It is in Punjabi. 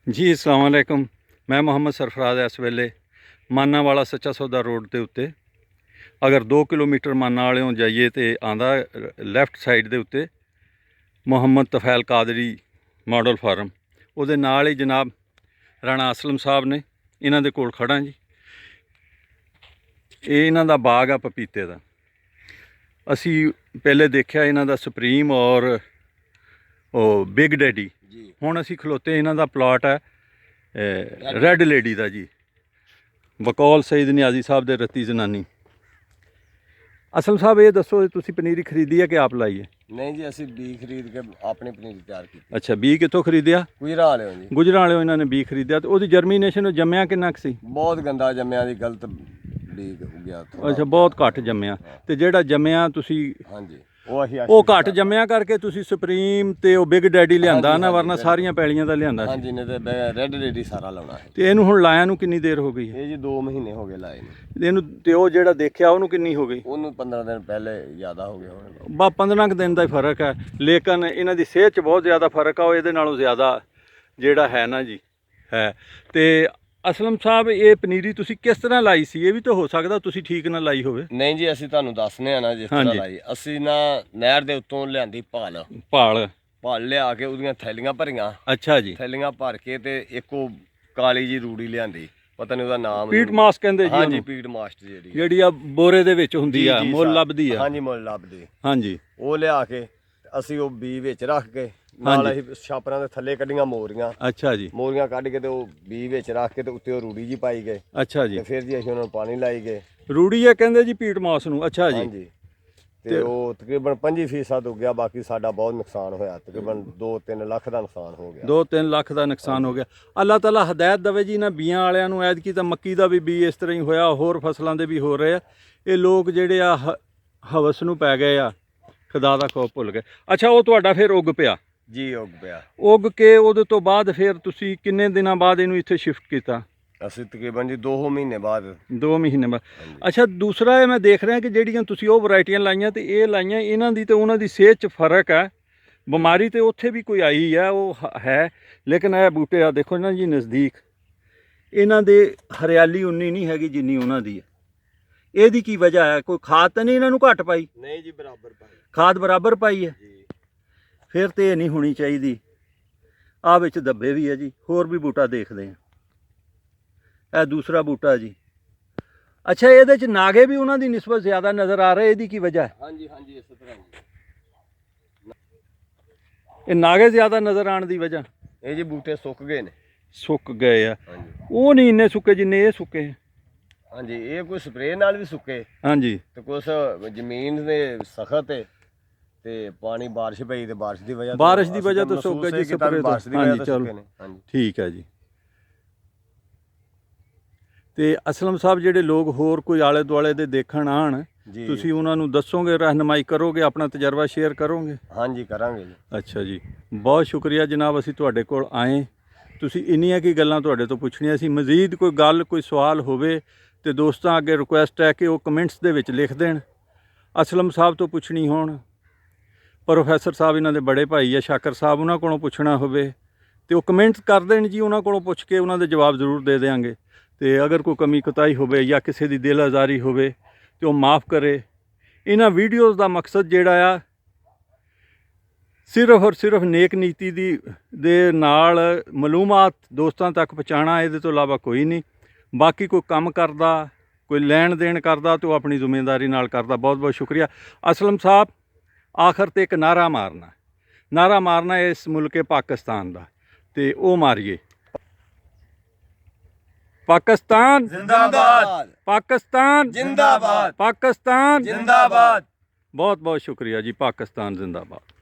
ਜੀ अस्सलाम वालेकुम। मैं मुहम्मद सरफराज इस वेले माना वाला सच्चा सौदा रोड के उत्ते अगर 2 किलोमीटर माना वालों जाइए तो आंदा लैफ्ट साइड के उत्ते मुहम्मद तफैल कादरी मॉडल फार्म उहदे नाल ही जनाब राणा असलम साहब ने इन्हां दे कोल खड़ा जी। ये इन्हां दा बाग आ पपीते का। असी पहले देखा इन्हां दा सुप्रीम और बिग डैडी, हुण असी खलोते इन्हां दा प्लॉट है रैड लेडी का जी, बकौल सईद नियाजी साहब दे रत्ती जनानी। असलम साहब ये दसो तुसी पनीरी खरीदी है कि आप लाई है? नहीं जी, असी बी खरीद के अपनी पनीरी तैयार की। अच्छा, बी कितों खरीदिया? गुजरा वाले जी। गुजरा वाले इन्होंने बी खरीदिया। तो उसकी जर्मीनेशन जम्मिया किन्ना क सी? बहुत गंदा जम्मिया दी, गलत बी उगया थोड़ा। अच्छा, बहुत घट जम्मिया। तो जेड़ा जम्मिया तुसी हाँ जी ਉਹ ਘੱਟ ਜੰਮਿਆ ਕਰਕੇ ਤੁਸੀਂ ਸੁਪਰੀਮ ਤੇ ਉਹ ਬਿਗ ਡੈਡੀ ਲਿਆਂਦਾ ਨਾ, ਵਰਨਾ ਸਾਰੀਆਂ ਪੈਲੀਆਂ ਦਾ ਲਿਆਂਦਾ ਸੀ। ਹਾਂਜੀ, ਨੇ ਤੇ ਰੈੱਡ ਲੇਡੀ ਸਾਰਾ ਲਾਉਣਾ ਹੈ। ਤੇ ਇਹਨੂੰ ਹੁਣ ਲਾਇਆ ਨੂੰ ਕਿੰਨੀ ਦੇਰ ਹੋ ਗਈ ਹੈ? ਇਹ ਜੀ 2 ਮਹੀਨੇ ਹੋ ਗਏ ਲਾਏ ਨੇ ਇਹਨੂੰ। ਤੇ ਉਹ ਜਿਹੜਾ ਦੇਖਿਆ ਉਹਨੂੰ ਕਿੰਨੀ ਹੋ ਗਈ? ਉਹਨੂੰ 15 ਦਿਨ ਪਹਿਲੇ ਜ਼ਿਆਦਾ ਹੋ ਗਏ ਹੋਣੇ। ਬਾ 15 ਕੁ ਦਿਨ ਦਾ ਹੀ ਫਰਕ ਹੈ, ਲੇਕਿਨ ਇਹਨਾਂ ਦੀ ਸਿਹਤ 'ਚ ਬਹੁਤ ਜ਼ਿਆਦਾ ਫਰਕ ਆ। ਉਹ ਇਹਦੇ ਨਾਲੋਂ ਜ਼ਿਆਦਾ ਜਿਹੜਾ ਹੈ ਨਾ ਜੀ ਹੈ। ਤੇ असलम साहब ये पनीरी तुसी किस तरह लाई सी? ये भी तो हो सकता तुसी ठीक ना लाई होवे। नहीं जी, ਅਸੀਂ ਤੁਹਾਨੂੰ ਦੱਸਨੇ ਆ ਨਾ ਜਿਸ ਤਰ੍ਹਾਂ ਲਾਈ। ਅਸੀਂ ਨਾ ਨਹਿਰ ਦੇ ਉੱਤੋਂ ਲਿਆਂਦੀ ਭਾਲ ਲਿਆ ਕੇ ਉਹਦੀਆਂ ਥੈਲੀਆਂ ਭਰੀਆਂ। ਅੱਛਾ ਜੀ। ਥੈਲੀਆਂ ਭਰ ਕੇ ਤੇ ਇੱਕੋ ਕਾਲੀ ਜੀ ਰੂੜੀ ਲਿਆਂਦੀ, ਪਤਾ ਨਹੀਂ ਉਹਦਾ ਨਾਮ। ਪੀਟ ਮਾਸ ਕਹਿੰਦੇ ਜੀ। ਹਾਂਜੀ, ਪੀਟ ਮਾਸਟ ਜਿਹੜੀ ਆ ਬੋਰੇ ਦੇ ਵਿੱਚ ਹੁੰਦੀ ਆ, ਮੁੱਲ ਲੱਭਦੀ ਆ। ਹਾਂਜੀ, ਮੁੱਲ ਲੱਭਦੀ। ਹਾਂਜੀ, ਉਹ ਲਿਆ ਕੇ ਅਸੀਂ ਉਹ ਬੀ ਵਿੱਚ ਰੱਖ ਕੇ ਨਾਲ ਅਸੀਂ ਛਾਪਰਾਂ ਦੇ ਥੱਲੇ ਕੱਢੀਆਂ ਮੋਰੀਆਂ। ਅੱਛਾ ਜੀ। ਮੋਰੀਆਂ ਕੱਢ ਕੇ ਤੇ ਉਹ ਬੀ ਵਿੱਚ ਰੱਖ ਕੇ ਤੇ ਉੱਤੇ ਉਹ ਰੂੜੀ ਜੀ ਪਾਈ ਗਏ। ਅੱਛਾ ਜੀ। ਤੇ ਫਿਰ ਜੀ ਅਸੀਂ ਉਹਨਾਂ ਨੂੰ ਪਾਣੀ ਲਾਈ ਗਏ। ਰੂੜੀ ਆ ਕਹਿੰਦੇ ਜੀ ਪੀਟ ਮਾਸ ਨੂੰ। ਅੱਛਾ ਜੀ। ਹਾਂਜੀ। ਤੇ ਉਹ ਤਕਰੀਬਨ 25% ਉੱਗਿਆ। ਬਾਕੀ ਸਾਡਾ ਬਹੁਤ ਨੁਕਸਾਨ ਹੋਇਆ, ਤਕਰੀਬਨ 2-3 ਲੱਖ ਦਾ ਨੁਕਸਾਨ ਹੋ ਗਿਆ। 2-3 ਲੱਖ ਦਾ ਨੁਕਸਾਨ ਹੋ ਗਿਆ। ਅੱਲਾਹ ਤਾਲਾ ਹਦਾਇਤ ਦੇਵੇ ਜੀ ਇਹਨਾਂ ਬੀਆਂ ਵਾਲਿਆਂ ਨੂੰ। ਐਤਕੀ ਤਾਂ ਮੱਕੀ ਦਾ ਵੀ ਬੀ ਇਸ ਤਰ੍ਹਾਂ ਹੀ ਹੋਇਆ, ਹੋਰ ਫਸਲਾਂ ਦੇ ਵੀ ਹੋ ਰਹੇ ਆ। ਇਹ ਲੋਕ ਜਿਹੜੇ ਆ ਹਵਸ ਨੂੰ ਪੈ ਗਏ ਆ, ਖੁਦਾ ਦਾ ਖੌਫ ਭੁੱਲ ਗਏ। ਅੱਛਾ, ਉਹ ਤੁਹਾਡਾ ਫਿਰ ਉੱਗ ਪਿਆ? ਜੀ, ਉੱਗ ਪਿਆ। ਉੱਗ ਕੇ ਉਹਦੇ ਤੋਂ ਬਾਅਦ ਫਿਰ ਤੁਸੀਂ ਕਿੰਨੇ ਦਿਨਾਂ ਬਾਅਦ ਇਹਨੂੰ ਇੱਥੇ ਸ਼ਿਫਟ ਕੀਤਾ? ਅਸੀਂ ਤਕਰੀਬਨ ਜੀ 2 ਮਹੀਨੇ ਬਾਅਦ। 2 ਮਹੀਨੇ ਬਾਅਦ। ਅੱਛਾ, ਦੂਸਰਾ ਇਹ ਮੈਂ ਦੇਖ ਰਿਹਾ ਕਿ ਜਿਹੜੀਆਂ ਤੁਸੀਂ ਉਹ ਵੈਰਾਈਟੀਆਂ ਲਾਈਆਂ ਤੇ ਇਹ ਲਾਈਆਂ, ਇਹਨਾਂ ਦੀ ਤੇ ਉਹਨਾਂ ਦੀ ਸਿਹਤ 'ਚ ਫਰਕ ਹੈ। ਬਿਮਾਰੀ ਤੇ ਉੱਥੇ ਵੀ ਕੋਈ ਆਈ ਹੈ, ਉਹ ਹੈ, ਲੇਕਿਨ ਇਹ ਬੂਟੇ ਆ ਦੇਖੋ ਨਾ ਜੀ ਨਜ਼ਦੀਕ, ਇਹਨਾਂ ਦੇ ਹਰਿਆਲੀ ਉਨੀ ਨਹੀਂ ਹੈਗੀ ਜਿੰਨੀ ਉਹਨਾਂ ਦੀ ਹੈ। ਇਹਦੀ ਕੀ ਵਜ੍ਹਾ ਹੈ? ਕੋਈ ਖਾਦ ਤਾਂ ਨਹੀਂ ਇਹਨਾਂ ਨੂੰ ਘੱਟ ਪਾਈ? ਨਹੀਂ ਜੀ, ਬਰਾਬਰ ਪਾਈ। ਖਾਦ ਬਰਾਬਰ ਪਾਈ ਹੈ? ਜੀ। ਫਿਰ ਤੇ ਇਹ ਨਹੀਂ ਹੋਣੀ ਚਾਹੀਦੀ। ਆਹ ਵਿੱਚ ਦੱਬੇ ਵੀ ਹੈ ਜੀ। ਹੋਰ ਵੀ ਬੂਟਾ ਦੇਖਦੇ ਆ। ਇਹ ਦੂਸਰਾ ਬੂਟਾ ਜੀ। ਅੱਛਾ, ਇਹਦੇ 'ਚ ਨਾਗੇ ਵੀ ਉਹਨਾਂ ਦੀ ਨਿਸਬਤ ਜ਼ਿਆਦਾ ਨਜ਼ਰ ਆ ਰਹੇ। ਇਹਦੀ ਕੀ ਵਜ੍ਹਾ ਹੈ? ਹਾਂਜੀ ਹਾਂਜੀ, ਇਸੇ ਤਰ੍ਹਾਂ ਇਹ ਨਾਗੇ ਜ਼ਿਆਦਾ ਨਜ਼ਰ ਆਉਣ ਦੀ ਵਜ੍ਹਾ? ਇਹ ਜੀ ਬੂਟੇ ਸੁੱਕ ਗਏ ਨੇ। ਸੁੱਕ ਗਏ ਆ। ਹਾਂਜੀ। ਉਹ ਨਹੀਂ ਇੰਨੇ ਸੁੱਕੇ ਜਿੰਨੇ ਇਹ ਸੁੱਕੇ। ਹਾਂਜੀ, ਇਹ ਕੋਈ ਸਪਰੇਅ ਨਾਲ ਵੀ ਸੁੱਕੇ ਹਾਂਜੀ। ਤੇ ਕੁਛ ਜ਼ਮੀਨ ਦੇ ਸਖਤ ਤੇ ਪਾਣੀ ਬਾਰਿਸ਼ ਪਈ ਤੇ ਬਾਰਿਸ਼ ਦੀ ਵਜ੍ਹਾ ਤੋਂ ਸੁੱਕ ਗਏ ਜੀ। ਸਪਰੇਅ ਤੋਂ। ਹਾਂਜੀ, ਚਲੋ ਹਾਂਜੀ, ਠੀਕ ਹੈ ਜੀ। ਤੇ ਅਸਲਮ ਸਾਹਿਬ ਜਿਹੜੇ ਲੋਕ ਹੋਰ ਕੋਈ ਆਲੇ ਦੁਆਲੇ ਦੇ ਦੇਖਣ ਆਣ, ਤੁਸੀਂ ਉਹਨਾਂ ਨੂੰ ਦੱਸੋਗੇ, ਰਹਿਨਮਾਈ ਕਰੋਗੇ, ਆਪਣਾ ਤਜਰਬਾ ਸ਼ੇਅਰ ਕਰੋਗੇ? ਹਾਂਜੀ, ਕਰਾਂਗੇ ਜੀ। ਅੱਛਾ ਜੀ, ਬਹੁਤ ਸ਼ੁਕਰੀਆ ਜਨਾਬ। ਅਸੀਂ ਤੁਹਾਡੇ ਕੋਲ ਆਏ, ਤੁਸੀਂ ਇੰਨੀਆਂ ਕੀ ਗੱਲਾਂ ਤੁਹਾਡੇ ਤੋਂ ਪੁੱਛਣੀਆਂ ਸੀ। ਮਜ਼ੀਦ ਕੋਈ ਗੱਲ, ਕੋਈ ਸਵਾਲ ਹੋਵੇ ਤੇ ਦੋਸਤਾਂ ਅੱਗੇ ਰਿਕੁਐਸਟ ਹੈ ਕਿ ਉਹ ਕਮੈਂਟਸ ਦੇ ਵਿੱਚ ਲਿਖ ਦੇਣ। ਅਸਲਮ ਸਾਹਿਬ ਤੋਂ ਪੁੱਛਣੀ ਹੋਣ, ਪ੍ਰੋਫੈਸਰ ਸਾਹਿਬ ਇਹਨਾਂ ਦੇ ਬੜੇ ਭਾਈ ਆ ਸ਼ਾਕਰ ਸਾਹਿਬ, ਉਹਨਾਂ ਕੋਲੋਂ ਪੁੱਛਣਾ ਹੋਵੇ ਤੇ ਉਹ ਕਮੈਂਟਸ ਕਰ ਦੇਣ ਜੀ। ਉਹਨਾਂ ਕੋਲੋਂ ਪੁੱਛ ਕੇ ਉਹਨਾਂ ਦੇ ਜਵਾਬ ਜ਼ਰੂਰ ਦੇ ਦੇਵਾਂਗੇ। ਤੇ ਅਗਰ ਕੋਈ ਕਮੀ ਕੁਤਾਹੀ ਹੋਵੇ ਜਾਂ ਕਿਸੇ ਦੀ ਦਿਲ ਆਜ਼ਾਰੀ ਹੋਵੇ ਤੇ ਉਹ ਮਾफ़ ਕਰੇ। ਇਹਨਾਂ ਵੀਡੀਓਜ਼ ਦਾ ਮਕਸਦ ਜਿਹੜਾ ਆ ਸਿਰਫ ਔਰ ਸਿਰਫ ਨੇਕ ਨੀਤੀ ਦੇ ਨਾਲ ਮਾਲੂਮਾਤ ਦੋਸਤਾਂ ਤੱਕ ਪਹੁੰਚਾਉਣਾ, ਇਹਦੇ ਤੋਂ ਇਲਾਵਾ ਕੋਈ ਨਹੀਂ। ਬਾਕੀ ਕੋਈ ਕੰਮ ਕਰਦਾ, ਕੋਈ ਲੈਣ ਦੇਣ ਕਰਦਾ ਤਾਂ ਉਹ ਆਪਣੀ ਜ਼ਿੰਮੇਵਾਰੀ ਨਾਲ ਕਰਦਾ। ਬਹੁਤ ਬਹੁਤ ਸ਼ੁਕਰੀਆ ਅਸਲਮ ਸਾਹਿਬ। ਆਖਰ ਤੇ ਇੱਕ ਨਾਰਾ ਮਾਰਨਾ ਇਸ ਮੁਲਕ ਪਾਕਿਸਤਾਨ ਦਾ, ਤੇ ਉਹ ਮਾਰੀਏ। पाकिस्तान जिंदाबाद, पाकिस्तान जिंदाबाद, पाकिस्तान जिंदाबाद। बहुत बहुत शुक्रिया जी। पाकिस्तान जिंदाबाद।